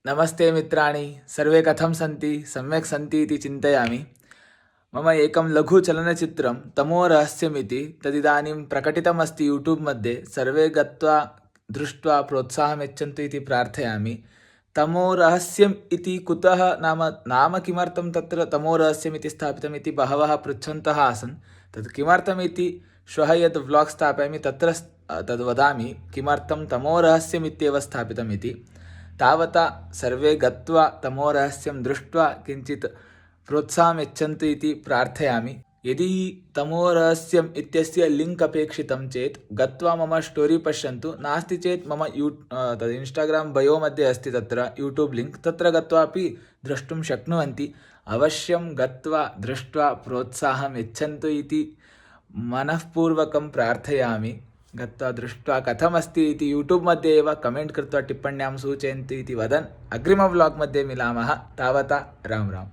नमस्ते मित्राणि, सर्वे कथं सन्ति? सम्यक् सन्ति इति चिन्तयामि। मम एकं लघु चलनचित्रं तमो रहस्यमिति तदिदानीं प्रकटितमस्ति यूट्यूब् मध्ये। सर्वे गत्वा दृष्ट्वा प्रोत्साहं यच्छन्तु इति प्रार्थयामि। तमो रहस्यम् इति कुतः नाम किमर्थं तत्र तमो रहस्यमिति स्थापितमिति बहवः पृच्छन्तः आसन्। तत् किमर्थमिति श्वः यद् व्लाग् स्थापयामि तत्र तद् वदामि किमर्थं तमो रहस्यमित्येव स्थापितमिति। तावता सर्वे गत्वा तमो रहस्यं दृष्ट्वा किञ्चित् प्रोत्साहं यच्छन्तु इति प्रार्थयामि। यदि तमो रहस्यम् इत्यस्य लिङ्क् अपेक्षितं चेत् गत्वा मम स्टोरी पश्यन्तु, नास्ति चेत् मम तद् इन्स्टाग्राम् बयो मध्ये अस्ति तत्र यूट्यूब् लिङ्क्, तत्र गत्वापि द्रष्टुं शक्नुवन्ति। अवश्यं गत्वा दृष्ट्वा प्रोत्साहं यच्छन्तु इति मनःपूर्वकं प्रार्थयामि। गत्वा दृष्ट्वा कथमस्ति इति यूट्यूब् मध्ये एव कमेण्ट् कृत्वा टिप्पण्यां सूचयन्तु इति वदन् अग्रिम व्लाग् मध्ये मिलामः। तावता राम राम।